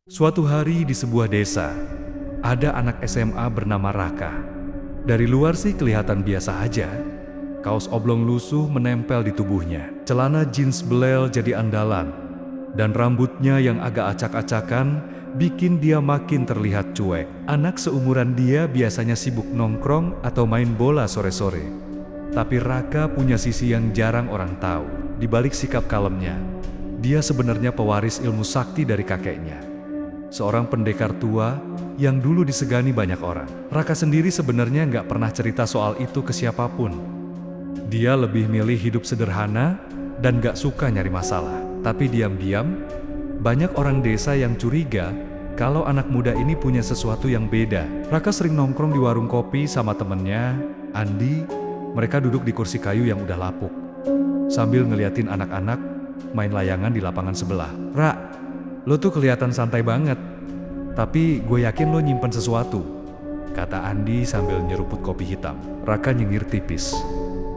Suatu hari di sebuah desa, ada anak SMA bernama Raka. Dari luar sih kelihatan biasa aja. Kaos oblong lusuh menempel di tubuhnya. Celana jeans belel jadi andalan. Dan rambutnya yang agak acak-acakan bikin dia makin terlihat cuek. Anak seumuran dia biasanya sibuk nongkrong atau main bola sore-sore. Tapi Raka punya sisi yang jarang orang tahu. Di balik sikap kalemnya, dia sebenarnya pewaris ilmu sakti dari kakeknya. Seorang pendekar tua yang dulu disegani banyak orang. Raka sendiri sebenarnya nggak pernah cerita soal itu ke siapapun. Dia lebih milih hidup sederhana dan nggak suka nyari masalah. Tapi diam-diam, banyak orang desa yang curiga kalau anak muda ini punya sesuatu yang beda. Raka sering nongkrong di warung kopi sama temennya, Andi. Mereka duduk di kursi kayu yang udah lapuk, sambil ngeliatin anak-anak main layangan di lapangan sebelah. "Ra, lo tuh kelihatan santai banget, tapi gue yakin lo nyimpen sesuatu," kata Andi sambil nyeruput kopi hitam. Raka nyengir tipis.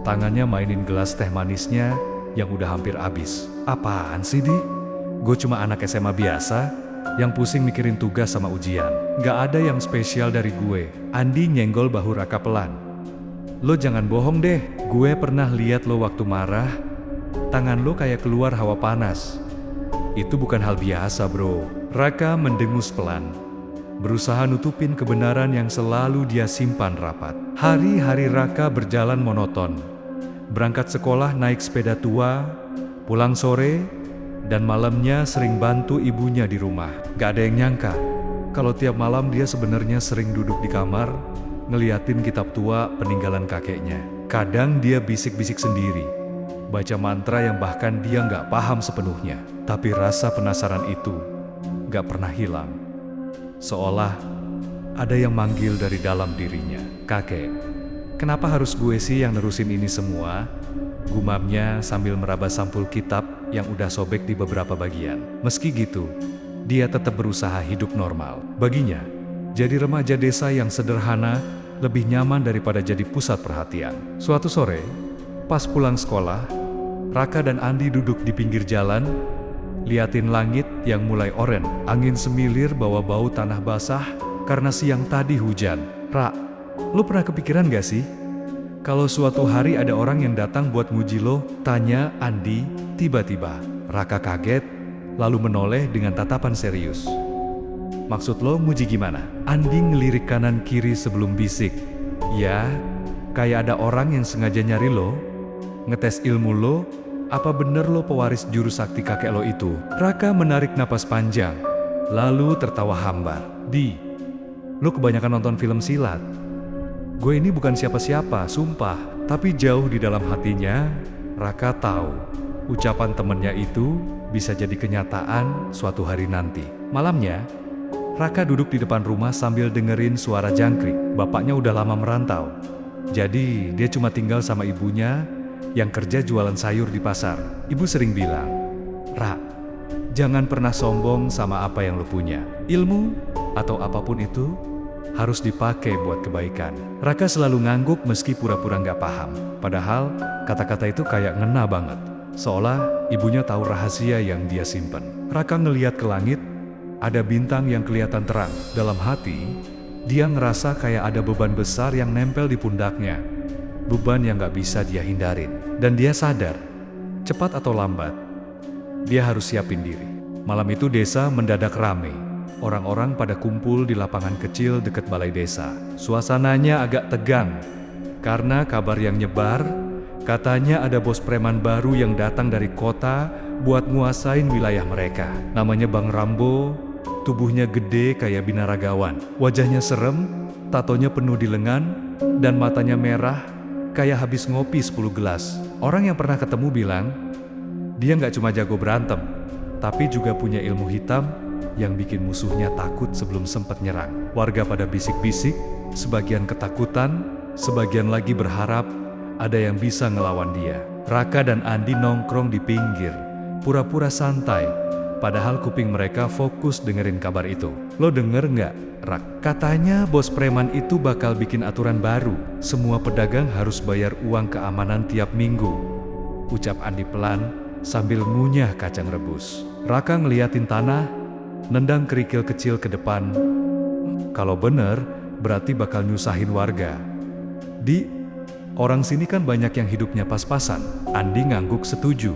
Tangannya mainin gelas teh manisnya yang udah hampir habis. "Apaan sih, Di? Gue cuma anak SMA biasa yang pusing mikirin tugas sama ujian. Gak ada yang spesial dari gue." Andi nyenggol bahu Raka pelan. "Lo jangan bohong deh, gue pernah lihat lo waktu marah. Tangan lo kayak keluar hawa panas. Itu bukan hal biasa, bro." Raka mendengus pelan, berusaha nutupin kebenaran yang selalu dia simpan rapat. Hari-hari Raka berjalan monoton. Berangkat sekolah naik sepeda tua, pulang sore, dan malamnya sering bantu ibunya di rumah. Gak ada yang nyangka kalau tiap malam dia sebenarnya sering duduk di kamar, ngeliatin kitab tua peninggalan kakeknya. Kadang dia bisik-bisik sendiri, baca mantra yang bahkan dia nggak paham sepenuhnya. Tapi rasa penasaran itu nggak pernah hilang. Seolah ada yang manggil dari dalam dirinya. "Kakek, kenapa harus gue sih yang nerusin ini semua?" gumamnya sambil meraba sampul kitab yang udah sobek di beberapa bagian. Meski gitu, dia tetap berusaha hidup normal. Baginya, jadi remaja desa yang sederhana lebih nyaman daripada jadi pusat perhatian. Suatu sore, pas pulang sekolah, Raka dan Andi duduk di pinggir jalan, liatin langit yang mulai oranye. Angin semilir bawa bau tanah basah karena siang tadi hujan. "Ra, lu pernah kepikiran gak sih kalau suatu hari ada orang yang datang buat nguji lo?" tanya Andi tiba-tiba. Raka kaget, lalu menoleh dengan tatapan serius. "Maksud lo nguji gimana?" Andi ngelirik kanan kiri sebelum bisik. "Ya, kayak ada orang yang sengaja nyari lo, ngetes ilmu lo. Apa bener lo pewaris jurus sakti kakek lo itu?" Raka menarik napas panjang, lalu tertawa hambar. "Di, lo kebanyakan nonton film silat. Gue ini bukan siapa-siapa, sumpah." Tapi jauh di dalam hatinya, Raka tahu ucapan temennya itu bisa jadi kenyataan suatu hari nanti. Malamnya, Raka duduk di depan rumah sambil dengerin suara jangkrik. Bapaknya udah lama merantau, jadi dia cuma tinggal sama ibunya yang kerja jualan sayur di pasar. Ibu sering bilang, "Ra, jangan pernah sombong sama apa yang lo punya. Ilmu atau apapun itu harus dipakai buat kebaikan." Raka selalu ngangguk meski pura-pura nggak paham. Padahal kata-kata itu kayak ngena banget. Seolah ibunya tahu rahasia yang dia simpen. Raka ngeliat ke langit, ada bintang yang kelihatan terang. Dalam hati, dia ngerasa kayak ada beban besar yang nempel di pundaknya. Beban yang gak bisa dia hindarin. Dan dia sadar, cepat atau lambat, dia harus siapin diri. Malam itu desa mendadak rame. Orang-orang pada kumpul di lapangan kecil dekat balai desa. Suasananya agak tegang, karena kabar yang nyebar, katanya ada bos preman baru yang datang dari kota buat nguasain wilayah mereka. Namanya Bang Rambo, tubuhnya gede kayak binaragawan. Wajahnya serem, tatonya penuh di lengan, dan matanya merah kayak habis ngopi 10 gelas. Orang yang pernah ketemu bilang, dia nggak cuma jago berantem, tapi juga punya ilmu hitam yang bikin musuhnya takut sebelum sempat nyerang. Warga pada bisik-bisik, sebagian ketakutan, sebagian lagi berharap ada yang bisa ngelawan dia. Raka dan Andi nongkrong di pinggir, pura-pura santai, padahal kuping mereka fokus dengerin kabar itu. "Lo denger nggak, Rak? Katanya bos preman itu bakal bikin aturan baru. Semua pedagang harus bayar uang keamanan tiap minggu," ucap Andi pelan sambil ngunyah kacang rebus. Raka ngeliatin tanah nendang kerikil kecil ke depan. Kalau bener, berarti bakal nyusahin warga. Orang sini kan banyak yang hidupnya pas-pasan. Andi ngangguk setuju.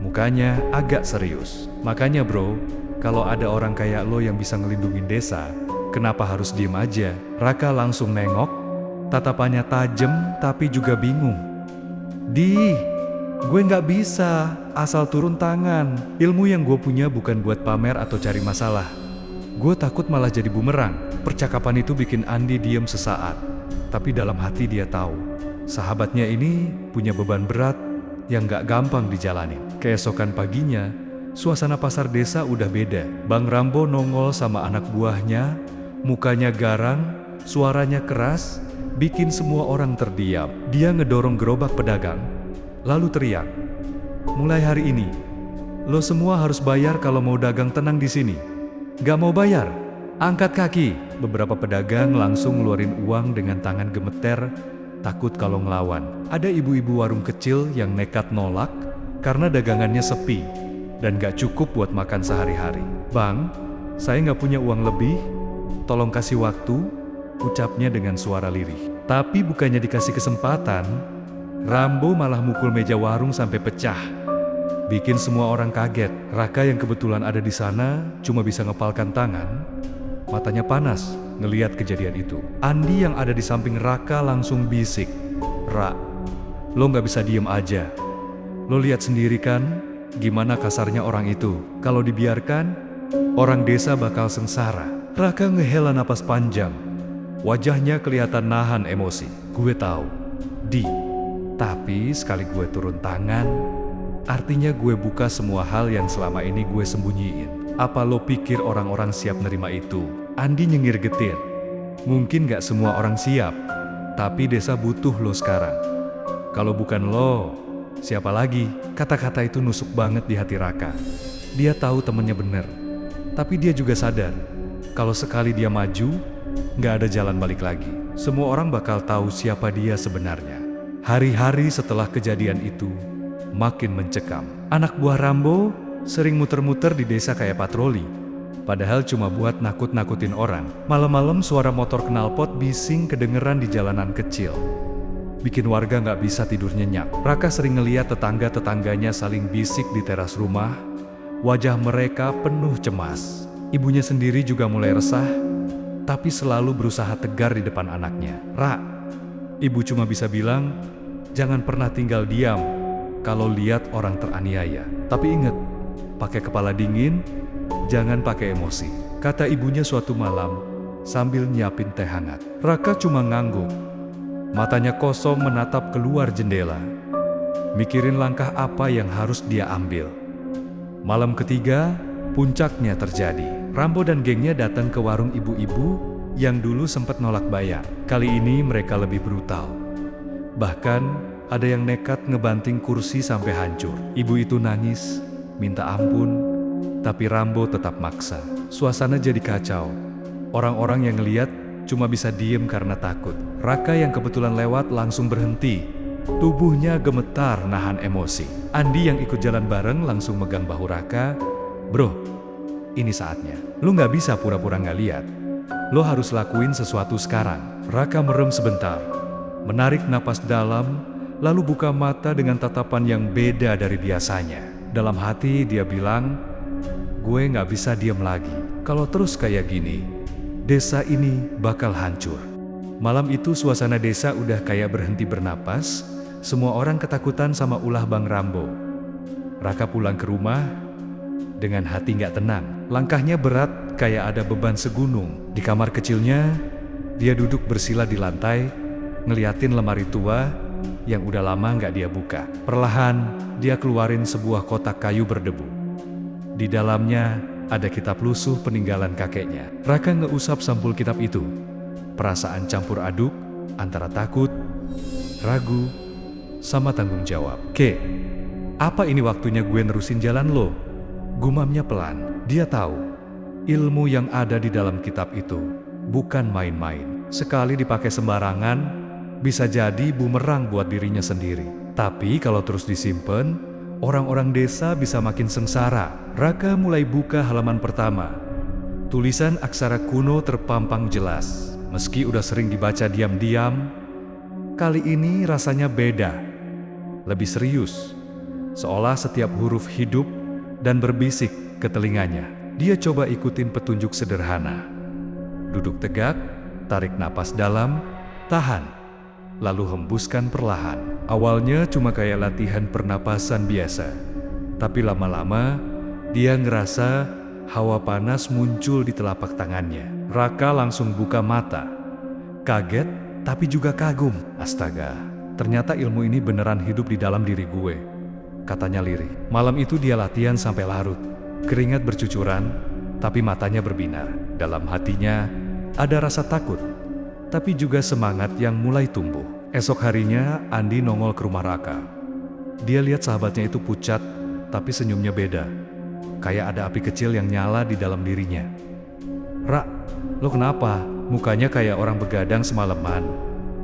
Mukanya agak serius. Makanya bro, kalau ada orang kayak lo yang bisa ngelindungin desa, kenapa harus diem aja? Raka langsung nengok, tatapannya tajam tapi juga bingung. Gue nggak bisa asal turun tangan. Ilmu yang gue punya bukan buat pamer atau cari masalah. Gue takut malah jadi bumerang. Percakapan itu bikin Andi diem sesaat. Tapi dalam hati dia tahu, sahabatnya ini punya beban berat yang gak gampang dijalanin. Keesokan paginya, suasana pasar desa udah beda. Bang Rambo nongol sama anak buahnya, mukanya garang, suaranya keras, bikin semua orang terdiam. Dia ngedorong gerobak pedagang, lalu teriak, "Mulai hari ini, lo semua harus bayar kalau mau dagang tenang di sini. Gak mau bayar? Angkat kaki." Beberapa pedagang langsung ngeluarin uang dengan tangan gemeter, takut kalau ngelawan. Ada ibu-ibu warung kecil yang nekat nolak karena dagangannya sepi dan gak cukup buat makan sehari-hari. "Bang, saya gak punya uang lebih, tolong kasih waktu," ucapnya dengan suara lirih. Tapi bukannya dikasih kesempatan, Rambo malah mukul meja warung sampai pecah. Bikin semua orang kaget. Raka yang kebetulan ada di sana cuma bisa ngepalkan tangan. Matanya panas ngeliat kejadian itu. Andi yang ada di samping Raka langsung bisik, "Ra, lo gak bisa diem aja. Lo lihat sendiri kan gimana kasarnya orang itu. Kalau dibiarkan, orang desa bakal sengsara." Raka ngehela napas panjang. Wajahnya kelihatan nahan emosi. "Gue tahu, tapi sekali gue turun tangan, artinya gue buka semua hal yang selama ini gue sembunyiin. Apa lo pikir orang-orang siap nerima itu?" Andi nyengir getir. "Mungkin gak semua orang siap, tapi desa butuh lo sekarang. Kalau bukan lo, siapa lagi?" Kata-kata itu nusuk banget di hati Raka. Dia tahu temennya bener, tapi dia juga sadar kalau sekali dia maju, gak ada jalan balik lagi. Semua orang bakal tahu siapa dia sebenarnya. Hari-hari setelah kejadian itu makin mencekam. Anak buah Rambo sering muter-muter di desa kayak patroli. Padahal cuma buat nakut-nakutin orang. Malam-malam suara motor knalpot bising kedengeran di jalanan kecil, bikin warga nggak bisa tidur nyenyak. Raka sering ngeliat tetangga-tetangganya saling bisik di teras rumah. Wajah mereka penuh cemas. Ibunya sendiri juga mulai resah, tapi selalu berusaha tegar di depan anaknya. "Ra, ibu cuma bisa bilang, jangan pernah tinggal diam kalau lihat orang teraniaya. Tapi ingat, pakai kepala dingin, jangan pakai emosi," kata ibunya suatu malam sambil nyiapin teh hangat. Raka cuma ngangguk, matanya kosong menatap keluar jendela, mikirin langkah apa yang harus dia ambil. Malam ketiga, puncaknya terjadi. Rambo dan gengnya datang ke warung ibu-ibu yang dulu sempat nolak bayar. Kali ini mereka lebih brutal. Bahkan ada yang nekat ngebanting kursi sampai hancur. Ibu itu nangis, minta ampun, tapi Rambo tetap maksa. Suasana jadi kacau. Orang-orang yang ngeliat cuma bisa diem karena takut. Raka yang kebetulan lewat langsung berhenti. Tubuhnya gemetar nahan emosi. Andi yang ikut jalan bareng langsung megang bahu Raka. "Bro, ini saatnya. Lu gak bisa pura-pura gak lihat. Lo harus lakuin sesuatu sekarang." Raka merem sebentar, menarik napas dalam, lalu buka mata dengan tatapan yang beda dari biasanya. Dalam hati dia bilang, "Gue gak bisa diem lagi. Kalau terus kayak gini, desa ini bakal hancur." Malam itu suasana desa udah kayak berhenti bernapas. Semua orang ketakutan sama ulah Bang Rambo. Raka pulang ke rumah dengan hati gak tenang. Langkahnya berat kayak ada beban segunung. Di kamar kecilnya, dia duduk bersila di lantai, ngeliatin lemari tua yang udah lama gak dia buka. Perlahan, dia keluarin sebuah kotak kayu berdebu. Di dalamnya ada kitab lusuh peninggalan kakeknya. Raka ngeusap sampul kitab itu. Perasaan campur aduk antara takut, ragu, sama tanggung jawab. Apa ini waktunya gue nerusin jalan lo?" Gumamnya pelan. Dia tahu, ilmu yang ada di dalam kitab itu bukan main-main. Sekali dipakai sembarangan, bisa jadi bumerang buat dirinya sendiri. Tapi kalau terus disimpan, orang-orang desa bisa makin sengsara. Raka mulai buka halaman pertama. Tulisan aksara kuno terpampang jelas. Meski udah sering dibaca diam-diam, kali ini rasanya beda. Lebih serius. Seolah setiap huruf hidup dan berbisik ke telinganya. Dia coba ikutin petunjuk sederhana. Duduk tegak, tarik napas dalam, tahan, lalu hembuskan perlahan. Awalnya cuma kayak latihan pernapasan biasa. Tapi lama-lama, dia ngerasa hawa panas muncul di telapak tangannya. Raka langsung buka mata. Kaget, tapi juga kagum. Astaga, ternyata ilmu ini beneran hidup di dalam diri gue, katanya lirih. Malam itu dia latihan sampai larut. Keringat bercucuran, tapi matanya berbinar. Dalam hatinya ada rasa takut, tapi juga semangat yang mulai tumbuh. Esok harinya, Andi nongol ke rumah Raka. Dia lihat sahabatnya itu pucat, tapi senyumnya beda. Kayak ada api kecil yang nyala di dalam dirinya. "Ra, lo kenapa? Mukanya kayak orang begadang semalaman,"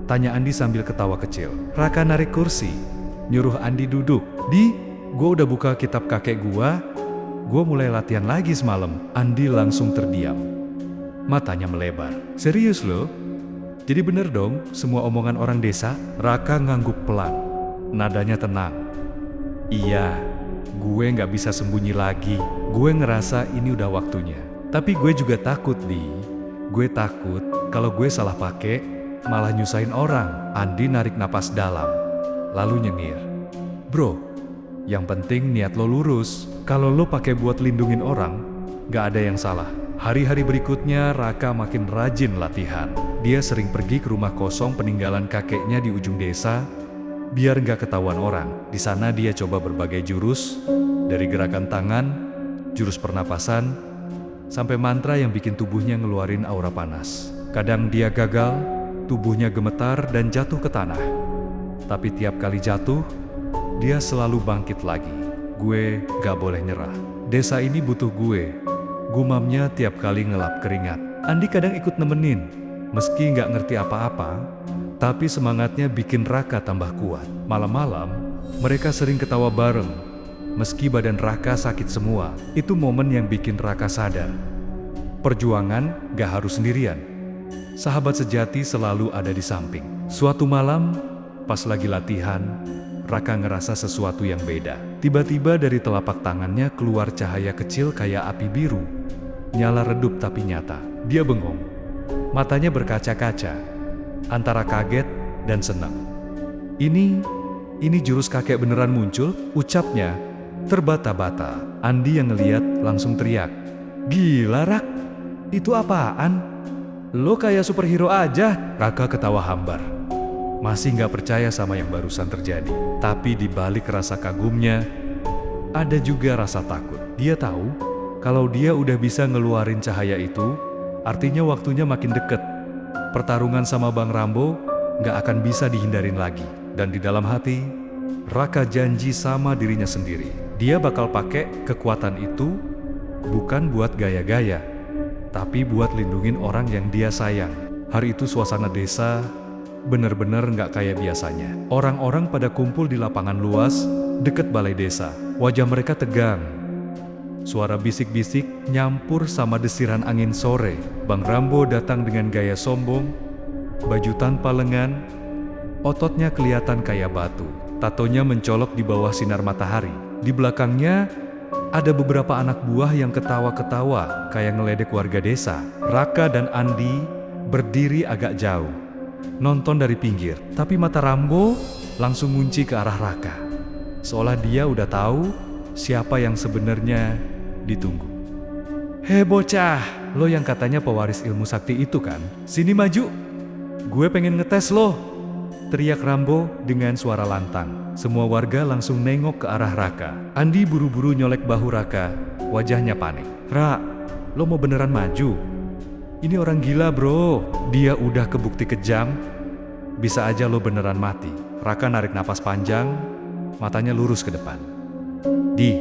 tanya Andi sambil ketawa kecil. Raka narik kursi, nyuruh Andi duduk. "Di, gua udah buka kitab kakek gua mulai latihan lagi semalam." Andi langsung terdiam. Matanya melebar. "Serius lo? Jadi bener dong semua omongan orang desa?" Raka ngangguk pelan. Nadanya tenang. "Iya, gue nggak bisa sembunyi lagi. Gue ngerasa ini udah waktunya. Tapi gue juga takut, Di. Gue takut kalau gue salah pakai malah nyusahin orang." Andi narik napas dalam, lalu nyengir. "Bro, yang penting niat lo lurus. Kalau lo pakai buat lindungin orang, gak ada yang salah." Hari-hari berikutnya Raka makin rajin latihan. Dia sering pergi ke rumah kosong peninggalan kakeknya di ujung desa, biar gak ketahuan orang. Di sana dia coba berbagai jurus, dari gerakan tangan, jurus pernapasan, sampai mantra yang bikin tubuhnya ngeluarin aura panas. Kadang dia gagal, tubuhnya gemetar dan jatuh ke tanah. Tapi tiap kali jatuh, dia selalu bangkit lagi. "Gue gak boleh nyerah. Desa ini butuh gue," gumamnya tiap kali ngelap keringat. Andi kadang ikut nemenin, meski nggak ngerti apa-apa, tapi semangatnya bikin Raka tambah kuat. Malam-malam, mereka sering ketawa bareng, meski badan Raka sakit semua. Itu momen yang bikin Raka sadar. Perjuangan gak harus sendirian. Sahabat sejati selalu ada di samping. Suatu malam, pas lagi latihan, Raka ngerasa sesuatu yang beda. Tiba-tiba dari telapak tangannya keluar cahaya kecil kayak api biru. Nyala redup tapi nyata. Dia bengong. Matanya berkaca-kaca, antara kaget dan senang. Ini jurus kakek beneran muncul?" ucapnya terbata-bata. Andi yang ngeliat langsung teriak, "Gila, Rak, itu apaan? Lo kayak superhero aja." Raka ketawa hambar. Masih gak percaya sama yang barusan terjadi. Tapi di balik rasa kagumnya, ada juga rasa takut. Dia tahu, kalau dia udah bisa ngeluarin cahaya itu, artinya waktunya makin deket. Pertarungan sama Bang Rambo gak akan bisa dihindarin lagi. Dan di dalam hati, Raka janji sama dirinya sendiri. Dia bakal pakai kekuatan itu, bukan buat gaya-gaya, tapi buat lindungin orang yang dia sayang. Hari itu suasana desa bener-bener nggak kayak biasanya. Orang-orang pada kumpul di lapangan luas deket balai desa. Wajah mereka tegang. Suara bisik-bisik nyampur sama desiran angin sore. Bang Rambo datang dengan gaya sombong, baju tanpa lengan, ototnya kelihatan kayak batu. Tatonya mencolok di bawah sinar matahari. Di belakangnya ada beberapa anak buah yang ketawa-ketawa kayak ngeledek warga desa. Raka dan Andi berdiri agak jauh, nonton dari pinggir, tapi mata Rambo langsung ngunci ke arah Raka. Seolah dia udah tahu siapa yang sebenarnya ditunggu. "Hei bocah, lo yang katanya pewaris ilmu sakti itu kan? Sini maju, gue pengen ngetes lo," teriak Rambo dengan suara lantang. Semua warga langsung nengok ke arah Raka. Andi buru-buru nyolek bahu Raka, wajahnya panik. "Ra, lo mau beneran maju? Ini orang gila bro, dia udah kebukti kejam, bisa aja lo beneran mati." Raka narik napas panjang, matanya lurus ke depan. "Di,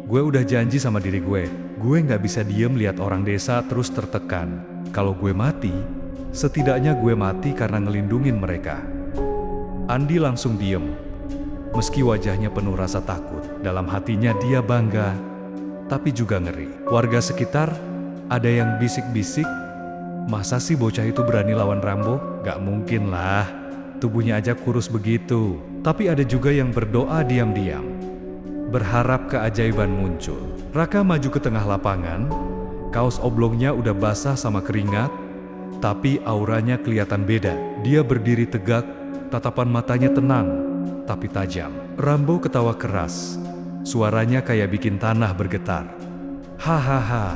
gue udah janji sama diri gue gak bisa diem lihat orang desa terus tertekan. Kalau gue mati, setidaknya gue mati karena ngelindungin mereka." Andi langsung diem. Meski wajahnya penuh rasa takut, dalam hatinya dia bangga, tapi juga ngeri. Warga sekitar ada yang bisik-bisik, masa sih bocah itu berani lawan Rambo? Gak mungkin lah, tubuhnya aja kurus begitu. Tapi ada juga yang berdoa diam-diam, berharap keajaiban muncul. Raka maju ke tengah lapangan, kaos oblongnya udah basah sama keringat, tapi auranya kelihatan beda. Dia berdiri tegak, tatapan matanya tenang tapi tajam. Rambo ketawa keras, suaranya kayak bikin tanah bergetar. Hahaha,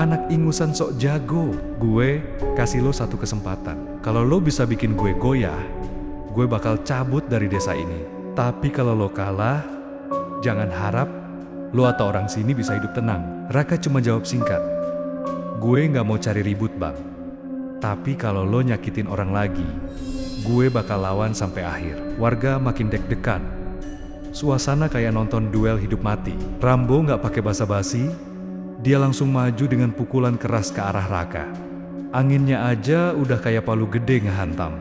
anak ingusan sok jago. Gue kasih lo satu kesempatan. Kalau lo bisa bikin gue goyah, gue bakal cabut dari desa ini. Tapi kalau lo kalah, jangan harap lo atau orang sini bisa hidup tenang. Raka cuma jawab singkat, gue gak mau cari ribut bang. Tapi kalau lo nyakitin orang lagi, gue bakal lawan sampai akhir. Warga makin deg-degan. Suasana kayak nonton duel hidup mati. Rambo gak pakai basa-basi, dia langsung maju dengan pukulan keras ke arah Raka. Anginnya aja udah kayak palu gede ngehantam,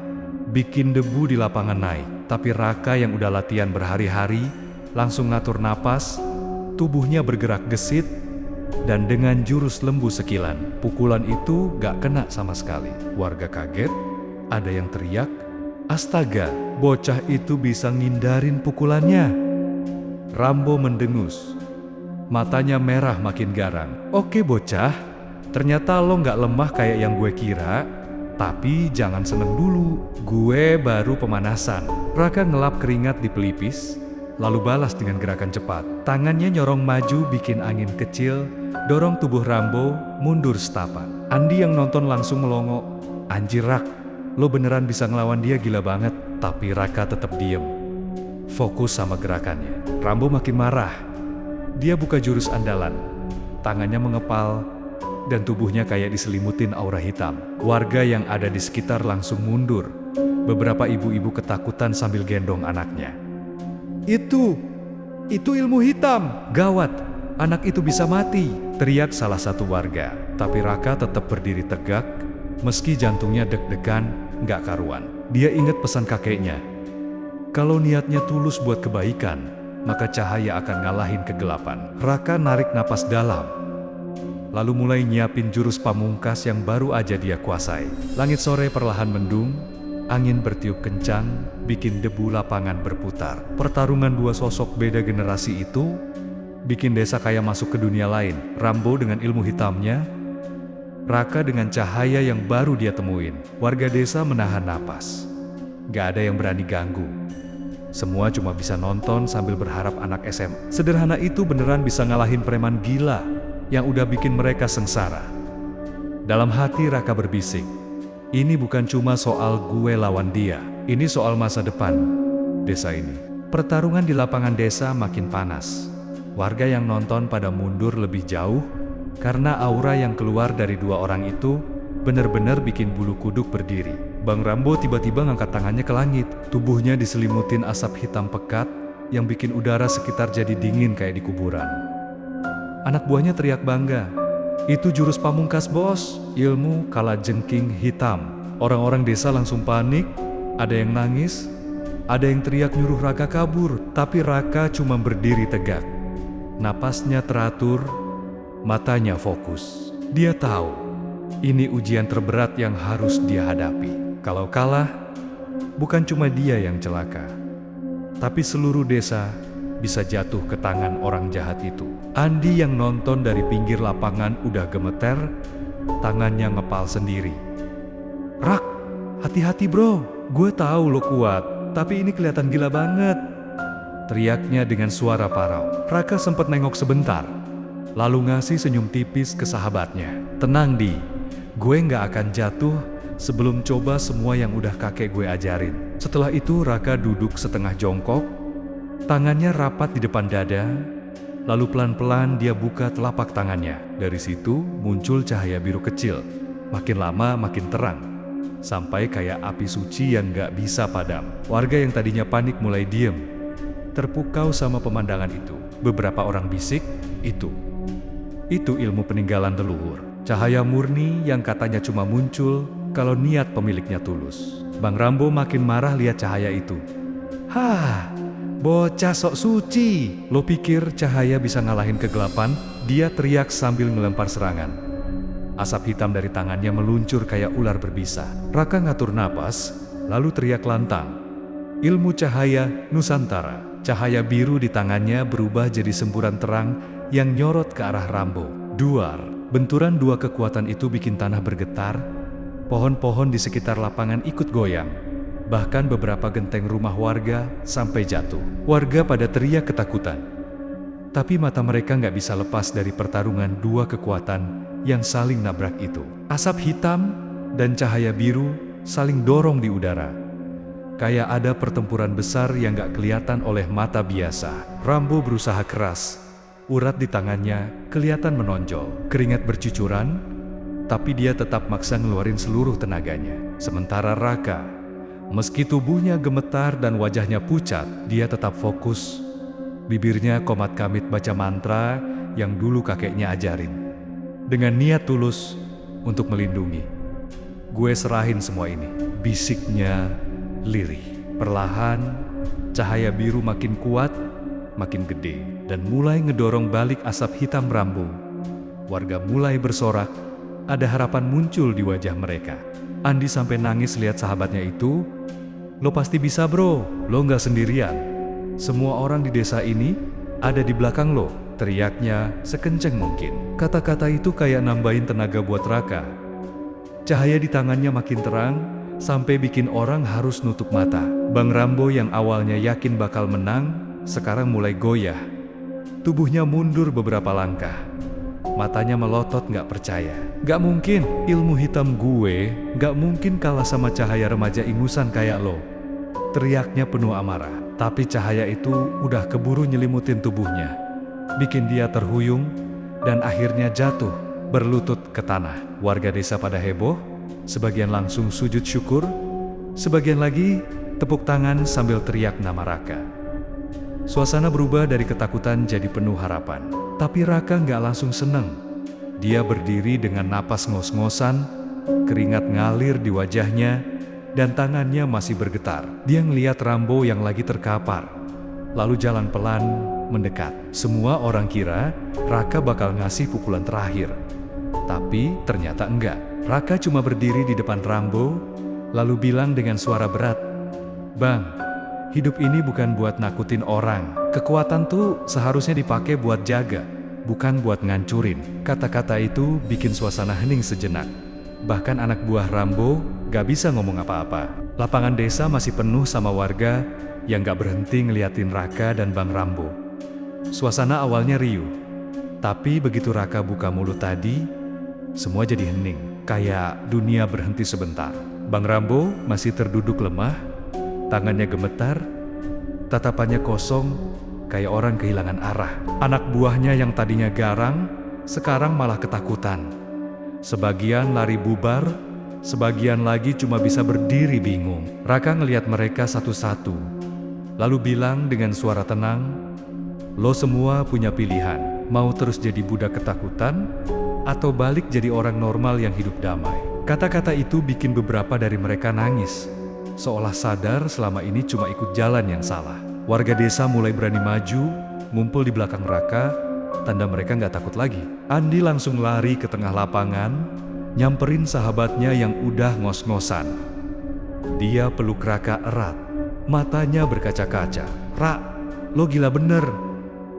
bikin debu di lapangan naik. Tapi Raka yang udah latihan berhari-hari langsung ngatur napas, tubuhnya bergerak gesit, dan dengan jurus lembu sekilan, pukulan itu gak kena sama sekali. Warga kaget, ada yang teriak, astaga, bocah itu bisa ngindarin pukulannya. Rambo mendengus, matanya merah makin garang. Oke bocah, ternyata lo gak lemah kayak yang gue kira, tapi jangan seneng dulu, gue baru pemanasan. Raka ngelap keringat di pelipis, lalu balas dengan gerakan cepat. Tangannya nyorong maju bikin angin kecil, dorong tubuh Rambo mundur setapak. Andi yang nonton langsung melongo, anjir Rak, lo beneran bisa ngelawan dia, gila banget. Tapi Raka tetap diem, fokus sama gerakannya. Rambo makin marah. Dia buka jurus andalan, tangannya mengepal, dan tubuhnya kayak diselimutin aura hitam. Warga yang ada di sekitar langsung mundur. Beberapa ibu-ibu ketakutan sambil gendong anaknya. Itu ilmu hitam. Gawat, anak itu bisa mati, teriak salah satu warga. Tapi Raka tetap berdiri tegak, meski jantungnya deg-degan gak karuan. Dia ingat pesan kakeknya, kalau niatnya tulus buat kebaikan, maka cahaya akan ngalahin kegelapan. Raka narik napas dalam, lalu mulai nyiapin jurus pamungkas yang baru aja dia kuasai. Langit sore perlahan mendung, angin bertiup kencang, bikin debu lapangan berputar. Pertarungan dua sosok beda generasi itu bikin desa kayak masuk ke dunia lain. Rambo dengan ilmu hitamnya, Raka dengan cahaya yang baru dia temuin. Warga desa menahan napas. Gak ada yang berani ganggu. Semua cuma bisa nonton sambil berharap anak SMA sederhana itu beneran bisa ngalahin preman gila yang udah bikin mereka sengsara. Dalam hati Raka berbisik, ini bukan cuma soal gue lawan dia, ini soal masa depan desa ini. Pertarungan di lapangan desa makin panas. Warga yang nonton pada mundur lebih jauh, karena aura yang keluar dari dua orang itu benar-benar bikin bulu kuduk berdiri. Bang Rambo tiba-tiba ngangkat tangannya ke langit. Tubuhnya diselimutin asap hitam pekat yang bikin udara sekitar jadi dingin kayak di kuburan. Anak buahnya teriak bangga, itu jurus pamungkas bos, ilmu kalajengking hitam. Orang-orang desa langsung panik, ada yang nangis, ada yang teriak nyuruh Raka kabur. Tapi Raka cuma berdiri tegak. Napasnya teratur, matanya fokus. Dia tahu, ini ujian terberat yang harus dia hadapi. Kalau kalah, bukan cuma dia yang celaka, tapi seluruh desa bisa jatuh ke tangan orang jahat itu. Andi yang nonton dari pinggir lapangan udah gemeter, tangannya ngepal sendiri. Rak, hati-hati bro, gue tahu lo kuat, tapi ini kelihatan gila banget, teriaknya dengan suara parau. Raka sempat nengok sebentar, lalu ngasih senyum tipis ke sahabatnya. Tenang Di, gue gak akan jatuh sebelum coba semua yang udah kakek gue ajarin. Setelah itu Raka duduk setengah jongkok, tangannya rapat di depan dada, lalu pelan-pelan dia buka telapak tangannya. Dari situ muncul cahaya biru kecil, makin lama makin terang, sampai kayak api suci yang gak bisa padam. Warga yang tadinya panik mulai diem, terpukau sama pemandangan itu. Beberapa orang bisik, itu ilmu peninggalan leluhur. Cahaya murni yang katanya cuma muncul kalau niat pemiliknya tulus. Bang Rambo makin marah lihat cahaya itu. Hah, "Bocah sok suci! Lo pikir cahaya bisa ngalahin kegelapan?" Dia teriak sambil melempar serangan. Asap hitam dari tangannya meluncur kayak ular berbisa. Raka ngatur napas, lalu teriak lantang. "Ilmu cahaya Nusantara." Cahaya biru di tangannya berubah jadi semburan terang yang nyorot ke arah Rambo. Duar. Benturan dua kekuatan itu bikin tanah bergetar, pohon-pohon di sekitar lapangan ikut goyang. Bahkan beberapa genteng rumah warga sampai jatuh. Warga pada teriak ketakutan. Tapi mata mereka nggak bisa lepas dari pertarungan dua kekuatan yang saling nabrak itu. Asap hitam dan cahaya biru saling dorong di udara. Kayak ada pertempuran besar yang gak kelihatan oleh mata biasa. Rambo berusaha keras. Urat di tangannya kelihatan menonjol. Keringat bercucuran, tapi dia tetap maksa ngeluarin seluruh tenaganya. Sementara Raka, meski tubuhnya gemetar dan wajahnya pucat, dia tetap fokus. Bibirnya komat kamit baca mantra yang dulu kakeknya ajarin. Dengan niat tulus untuk melindungi. "Gue serahin semua ini," bisiknya lirih. Perlahan, cahaya biru makin kuat, makin gede, dan mulai ngedorong balik asap hitam Rambo. Warga mulai bersorak, ada harapan muncul di wajah mereka. Andi sampai nangis lihat sahabatnya itu. "Lo pasti bisa bro, lo nggak sendirian. Semua orang di desa ini ada di belakang lo," teriaknya sekenceng mungkin. Kata-kata itu kayak nambahin tenaga buat Raka. Cahaya di tangannya makin terang, sampai bikin orang harus nutup mata. Bang Rambo yang awalnya yakin bakal menang, sekarang mulai goyah. Tubuhnya mundur beberapa langkah. Matanya melotot gak percaya. "Gak mungkin, ilmu hitam gue gak mungkin kalah sama cahaya remaja ingusan kayak lo," teriaknya penuh amarah. Tapi cahaya itu udah keburu nyelimutin tubuhnya, bikin dia terhuyung dan akhirnya jatuh berlutut ke tanah. Warga desa pada heboh. Sebagian langsung sujud syukur, sebagian lagi tepuk tangan sambil teriak nama Raka. Suasana berubah dari ketakutan jadi penuh harapan. Tapi Raka nggak langsung seneng. Dia berdiri dengan napas ngos-ngosan, keringat ngalir di wajahnya, dan tangannya masih bergetar. Dia ngeliat Rambo yang lagi terkapar, lalu jalan pelan mendekat. Semua orang kira Raka bakal ngasih pukulan terakhir. Tapi ternyata enggak. Raka cuma berdiri di depan Rambo, lalu bilang dengan suara berat, "Bang, hidup ini bukan buat nakutin orang. Kekuatan tuh seharusnya dipakai buat jaga, bukan buat ngancurin." Kata-kata itu bikin suasana hening sejenak. Bahkan anak buah Rambo gak bisa ngomong apa-apa. Lapangan desa masih penuh sama warga yang gak berhenti ngeliatin Raka dan Bang Rambo. Suasana awalnya riuh, tapi begitu Raka buka mulut tadi, semua jadi hening. Kayak dunia berhenti sebentar. Bang Rambo masih terduduk lemah, tangannya gemetar, tatapannya kosong, kayak orang kehilangan arah. Anak buahnya yang tadinya garang, sekarang malah ketakutan. Sebagian lari bubar, sebagian lagi cuma bisa berdiri bingung. Raka ngelihat mereka satu-satu, lalu bilang dengan suara tenang, "Lo semua punya pilihan, mau terus jadi budak ketakutan, atau balik jadi orang normal yang hidup damai." Kata-kata itu bikin beberapa dari mereka nangis, seolah sadar selama ini cuma ikut jalan yang salah. Warga desa mulai berani maju, ngumpul di belakang Raka, tanda mereka nggak takut lagi. Andi langsung lari ke tengah lapangan, nyamperin sahabatnya yang udah ngos-ngosan. Dia peluk Raka erat, matanya berkaca-kaca. "Ra, lo gila bener.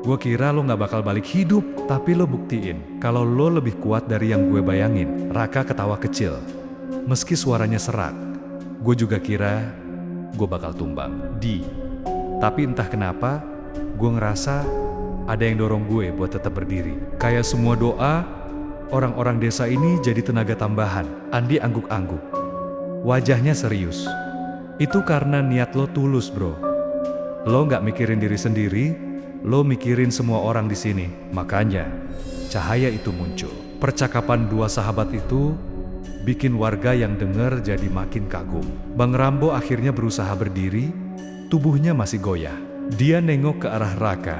Gue kira lo gak bakal balik hidup, tapi lo buktiin kalau lo lebih kuat dari yang gue bayangin." Raka ketawa kecil, meski suaranya serak. "Gue juga kira gue bakal tumbang, tapi entah kenapa, gue ngerasa ada yang dorong gue buat tetap berdiri. Kayak semua doa, orang-orang desa ini jadi tenaga tambahan." Andi angguk-angguk, wajahnya serius. "Itu karena niat lo tulus bro. Lo gak mikirin diri sendiri, lo mikirin semua orang di sini." Makanya cahaya itu muncul. Percakapan dua sahabat itu bikin warga yang dengar jadi makin kagum. Bang Rambo akhirnya berusaha berdiri, tubuhnya masih goyah. Dia nengok ke arah Raka.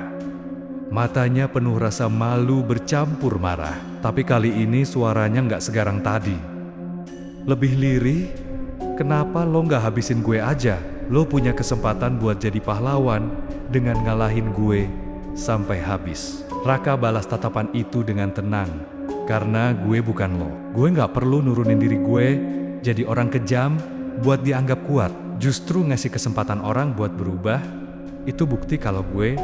Matanya penuh rasa malu bercampur marah. Tapi kali ini suaranya nggak segarang tadi. Lebih lirih, "Kenapa lo nggak habisin gue aja? lo punya kesempatan buat jadi pahlawan dengan ngalahin gue sampai habis. Raka balas tatapan itu dengan tenang. Karena gue bukan lo. Gue gak perlu nurunin diri gue jadi orang kejam buat dianggap kuat. Justru ngasih kesempatan orang buat berubah, itu bukti kalau gue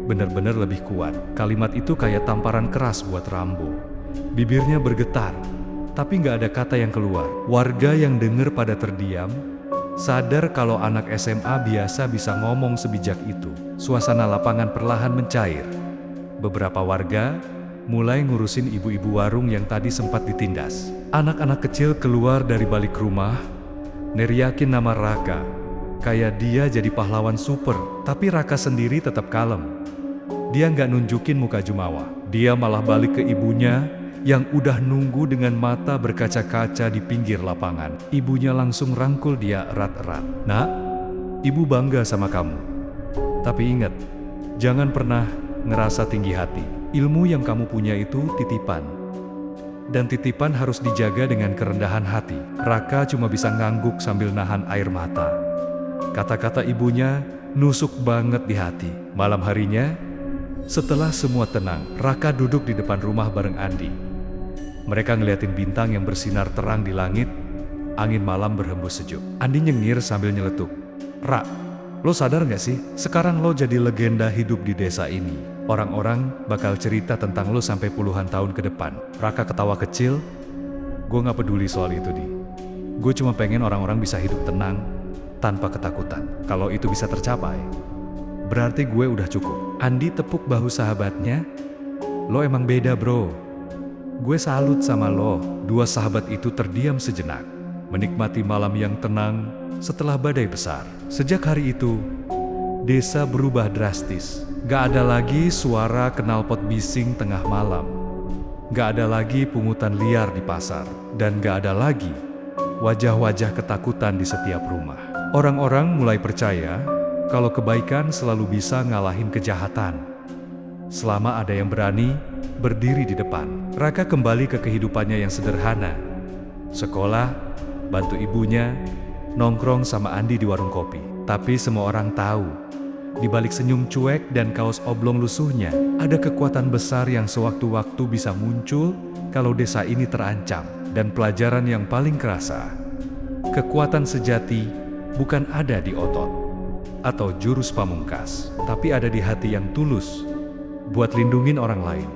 bener-bener lebih kuat. Kalimat itu kayak tamparan keras buat Rambo. Bibirnya bergetar, tapi nggak ada kata yang keluar. Warga yang denger pada terdiam, sadar kalau anak SMA biasa bisa ngomong sebijak itu. Suasana lapangan perlahan mencair. Beberapa warga mulai ngurusin ibu-ibu warung yang tadi sempat ditindas. Anak-anak kecil keluar dari balik rumah, neriakin nama Raka. Kayak dia jadi pahlawan super, tapi Raka sendiri tetap kalem. Dia nggak nunjukin muka jumawa. Dia malah balik ke ibunya yang udah nunggu dengan mata berkaca-kaca di pinggir lapangan. Ibunya langsung rangkul dia erat-erat. "Nak, ibu bangga sama kamu. Tapi ingat, jangan pernah ngerasa tinggi hati. Ilmu yang kamu punya itu titipan. Dan titipan harus dijaga dengan kerendahan hati." Raka cuma bisa ngangguk sambil nahan air mata. Kata-kata ibunya nusuk banget di hati. Malam harinya, setelah semua tenang, Raka duduk di depan rumah bareng Andi. Mereka ngeliatin bintang yang bersinar terang di langit. Angin malam berhembus sejuk. Andi nyengir sambil nyeletuk. "Ra, lo sadar gak sih? Sekarang lo jadi legenda hidup di desa ini. Orang-orang bakal cerita tentang lo sampai puluhan tahun ke depan." Raka ketawa kecil. "Gue gak peduli soal itu, Di. Gue cuma pengen orang-orang bisa hidup tenang, tanpa ketakutan. Kalau itu bisa tercapai, berarti gue udah cukup." Andi tepuk bahu sahabatnya. "Lo emang beda, bro. Gue salut sama lo." Dua sahabat itu terdiam sejenak, menikmati malam yang tenang setelah badai besar. Sejak hari itu, desa berubah drastis. Gak ada lagi suara knalpot bising tengah malam. Gak ada lagi pungutan liar di pasar. Dan gak ada lagi wajah-wajah ketakutan di setiap rumah. Orang-orang mulai percaya kalau kebaikan selalu bisa ngalahin kejahatan, selama ada yang berani berdiri di depan. Raka kembali ke kehidupannya yang sederhana. Sekolah, bantu ibunya, nongkrong sama Andi di warung kopi. Tapi semua orang tahu, di balik senyum cuek dan kaos oblong lusuhnya, ada kekuatan besar yang sewaktu-waktu bisa muncul kalau desa ini terancam. Dan pelajaran yang paling kerasa, kekuatan sejati bukan ada di otot atau jurus pamungkas, tapi ada di hati yang tulus buat lindungin orang lain.